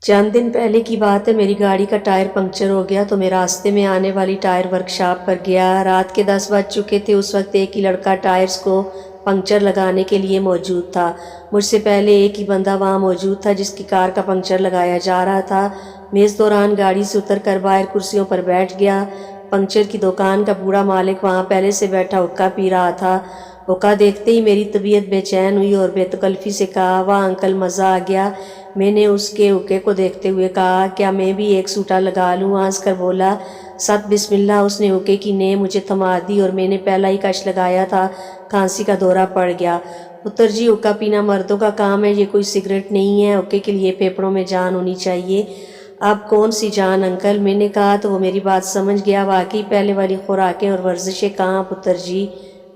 چند دن پہلے کی بات ہے، میری گاڑی کا ٹائر پنکچر ہو گیا تو میں راستے میں آنے والی ٹائر ورکشاپ پر گیا۔ رات کے 10 بج چکے تھے۔ اس وقت ایک ہی لڑکا ٹائرز کو پنکچر لگانے کے لیے موجود تھا۔ مجھ سے پہلے ایک ہی بندہ وہاں موجود تھا جس کی کار کا پنکچر لگایا جا رہا تھا۔ میں اس دوران گاڑی سے اتر کر باہر کرسیوں پر بیٹھ گیا۔ پنکچر کی دکان کا بوڑھا مالک وہاں پہلے سے بیٹھا حقہ پی رہا تھا۔ حقہ دیکھتے ہی میری طبیعت بے چین ہوئی اور بے تکلفی سے کہا، واہ انکل، مزہ آ گیا۔ میں نے اس کے حقے کو دیکھتے ہوئے کہا، کیا میں بھی ایک سوٹا لگا لوں؟ ہنس کر بولا، ست بسم اللہ۔ اس نے حقے کی نیں مجھے تھما دی اور میں نے پہلا ہی کش لگایا تھا کھانسی کا دورہ پڑ گیا۔ پتر جی، حقہ پینا مردوں کا کام ہے، یہ کوئی سگریٹ نہیں ہے۔ حقے کے لیے پھیپھڑوں میں جان ہونی چاہیے۔ اب کون سی جان انکل؟ میں نے کہا تو وہ میری بات سمجھ گیا۔ واقعی پہلے والی خوراکیں اور ورزشیں کہاں پتر جی؟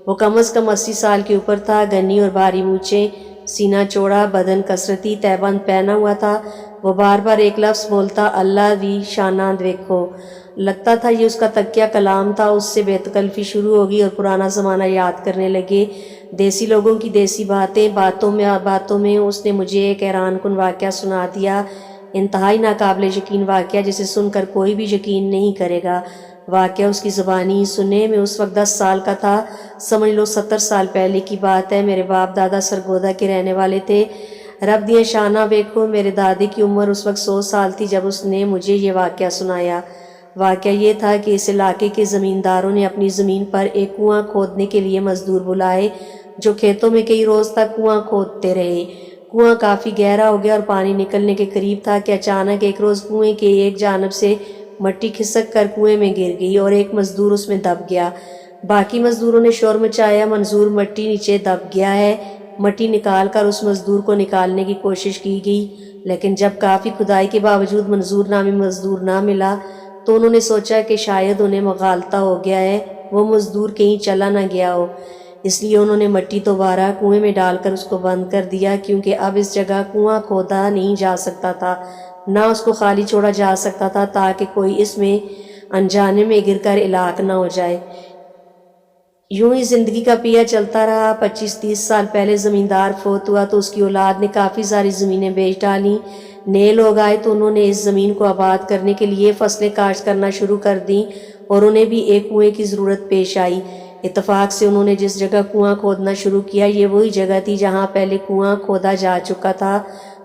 وہ کم از کم 80 سال کے اوپر تھا، گھنی اور بھاری مونچھیں، سینہ چوڑا، بدن کثرتی، تہبند پہنا ہوا تھا۔ وہ بار بار ایک لفظ بولتا، اللہ وی شانہ دیکھو۔ لگتا تھا یہ اس کا تقیہ کلام تھا۔ اس سے بے تکلفی شروع ہوگی اور پرانا زمانہ یاد کرنے لگے، دیسی لوگوں کی دیسی باتیں۔ باتوں میں اس نے مجھے ایک حیران کن واقعہ سنا دیا، انتہائی ناقابل یقین واقعہ جسے سن کر کوئی بھی یقین نہیں کرے گا۔ واقعہ اس کی زبانی ہی سنے۔ میں اس وقت 10 سال کا تھا، سمجھ لو 70 سال پہلے کی بات ہے۔ میرے باپ دادا سرگودا کے رہنے والے تھے۔ رب دیاں شانہ ویکھو، میرے دادے کی عمر اس وقت 100 سال تھی جب اس نے مجھے یہ واقعہ سنایا۔ واقعہ یہ تھا کہ اس علاقے کے زمینداروں نے اپنی زمین پر ایک کنواں کھودنے کے لیے مزدور بلائے جو کھیتوں میں کئی روز تک کنواں کھودتے رہے۔ کنواں کافی گہرا ہو گیا اور پانی نکلنے کے قریب تھا کہ اچانک ایک روز کنویں کے ایک جانب سے مٹی کھسک کر کنویں میں گر گئی اور ایک مزدور اس میں دب گیا۔ باقی مزدوروں نے شور مچایا، منظور مٹی نیچے دب گیا ہے۔ مٹی نکال کر اس مزدور کو نکالنے کی کوشش کی گئی، لیکن جب کافی کھدائی کے باوجود منظور نامی مزدور نہ ملا تو انہوں نے سوچا کہ شاید انہیں مغالطہ ہو گیا ہے، وہ مزدور کہیں چلا نہ گیا ہو۔ اس لیے انہوں نے مٹی دوبارہ کنویں میں ڈال کر اس کو بند کر دیا، کیونکہ اب اس جگہ کنواں کھودا نہیں جا سکتا تھا، نہ اس کو خالی چھوڑا جا سکتا تھا تاکہ کوئی اس میں انجانے میں گر کر ہلاک نہ ہو جائے۔ یوں ہی زندگی کا پیا چلتا رہا۔ 25-30 سال پہلے زمیندار فوت ہوا تو اس کی اولاد نے کافی ساری زمینیں بیچ ڈالیں۔ نئے لوگ آئے تو انہوں نے اس زمین کو آباد کرنے کے لیے فصلیں کاشت کرنا شروع کر دیں اور انہیں بھی ایک کنویں کی ضرورت پیش آئی۔ اتفاق سے انہوں نے جس جگہ کنواں کھودنا شروع کیا یہ وہی جگہ تھی جہاں پہلے کنواں کھودا جا چکا تھا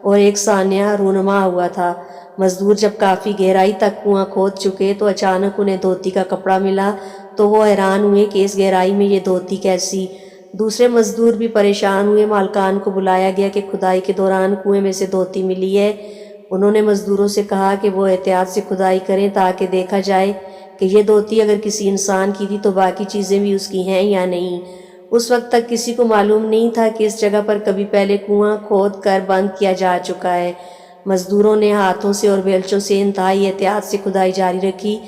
اور ایک سانحہ رونما ہوا تھا۔ مزدور جب کافی گہرائی تک کنواں کھود چکے تو اچانک انہیں دھوتی کا کپڑا ملا تو وہ حیران ہوئے کہ اس گہرائی میں یہ دھوتی کیسی۔ دوسرے مزدور بھی پریشان ہوئے۔ مالکان کو بلایا گیا کہ کھدائی کے دوران کنویں میں سے دھوتی ملی ہے۔ انہوں نے مزدوروں سے کہا کہ وہ احتیاط سے کھدائی کریں تاکہ دیکھا جائے کہ یہ دھوتی اگر کسی انسان کی تھی تو باقی چیزیں بھی اس کی ہیں یا نہیں۔ اس وقت تک کسی کو معلوم نہیں تھا کہ اس جگہ پر کبھی پہلے کنواں کھود کر بند کیا جا چکا ہے۔ مزدوروں نے ہاتھوں سے اور بیلچوں سے انتہائی احتیاط سے کھدائی جاری رکھی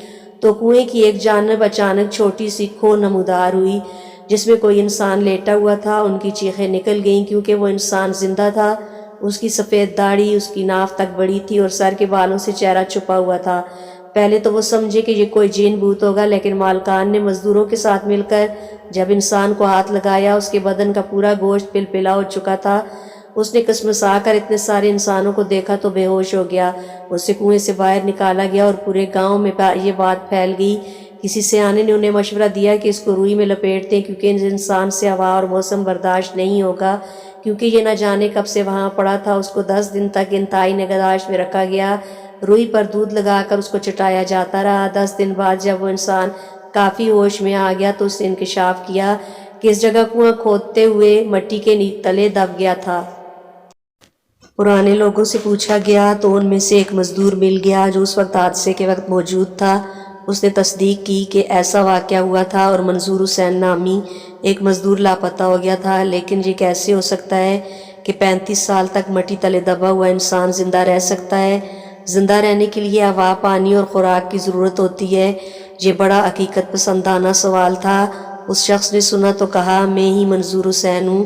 تو کنویں کی ایک جانب اچانک چھوٹی سی کھو نمودار ہوئی جس میں کوئی انسان لیٹا ہوا تھا۔ ان کی چیخیں نکل گئیں کیونکہ وہ انسان زندہ تھا۔ اس کی سفید داڑھی اس کی ناف تک بڑی تھی اور سر کے بالوں سے چہرہ چھپا ہوا تھا۔ پہلے تو وہ سمجھے کہ یہ کوئی جین بھوت ہوگا، لیکن مالکان نے مزدوروں کے ساتھ مل کر جب انسان کو ہاتھ لگایا اس کے بدن کا پورا گوشت پلپلا ہو چکا تھا۔ اس نے کسمسا کر اتنے سارے انسانوں کو دیکھا تو بے ہوش ہو گیا۔ اسے کنویں سے باہر نکالا گیا اور پورے گاؤں میں یہ بات پھیل گئی۔ کسی سیانے نے انہیں مشورہ دیا کہ اس کو روئی میں لپیٹ دیں کیونکہ اس انسان سے ہوا اور موسم برداشت نہیں ہوگا، کیونکہ یہ نہ جانے کب سے وہاں پڑا تھا۔ اس کو 10 دن تک انتہائی نگہداشت میں رکھا گیا۔ روئی پر دودھ لگا کر اس کو چٹایا جاتا رہا۔ 10 دن بعد جب وہ انسان کافی ہوش میں آ گیا تو اس نے انکشاف کیا کہ اس جگہ کنواں کھودتے ہوئے مٹی کے تلے دب گیا تھا۔ پرانے لوگوں سے پوچھا گیا تو ان میں سے ایک مزدور مل گیا جو اس وقت حادثے کے وقت موجود تھا۔ اس نے تصدیق کی کہ ایسا واقعہ ہوا تھا اور منظور حسین نامی ایک مزدور لاپتہ ہو گیا تھا۔ لیکن یہ کیسے ہو سکتا ہے کہ 35 سال تک مٹی تلے دبا ہوا انسان زندہ رہ سکتا ہے؟ زندہ رہنے کے لیے ہوا، پانی اور خوراک کی ضرورت ہوتی ہے۔ یہ بڑا حقیقت پسندانہ سوال تھا۔ اس شخص نے سنا تو کہا، میں ہی منظور حسین ہوں۔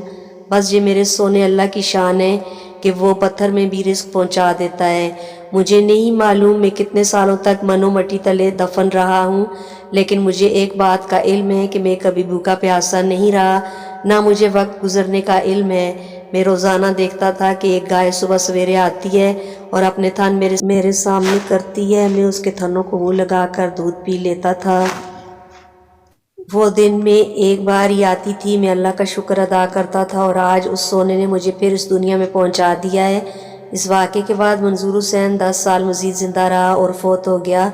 بس یہ میرے سونے اللہ کی شان ہے کہ وہ پتھر میں بھی رزق پہنچا دیتا ہے۔ مجھے نہیں معلوم میں کتنے سالوں تک من و مٹی تلے دفن رہا ہوں، لیکن مجھے ایک بات کا علم ہے کہ میں کبھی بھوکا پیاسا نہیں رہا، نہ مجھے وقت گزرنے کا علم ہے۔ میں روزانہ دیکھتا تھا کہ ایک گائے صبح سویرے آتی ہے اور اپنے تھن میرے سامنے کرتی ہے، میں اس کے تھنوں کو منہ لگا کر دودھ پی لیتا تھا۔ وہ دن میں ایک بار ہی آتی تھی، میں اللہ کا شکر ادا کرتا تھا، اور آج اس سونے نے مجھے پھر اس دنیا میں پہنچا دیا ہے۔ اس واقعے کے بعد منظور حسین 10 سال مزید زندہ رہا اور فوت ہو گیا۔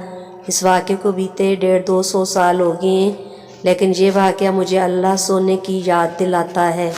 اس واقعے کو بیتے 150-200 سال ہو گئے ہیں، لیکن یہ واقعہ مجھے اللہ سونے کی یاد دلاتا ہے۔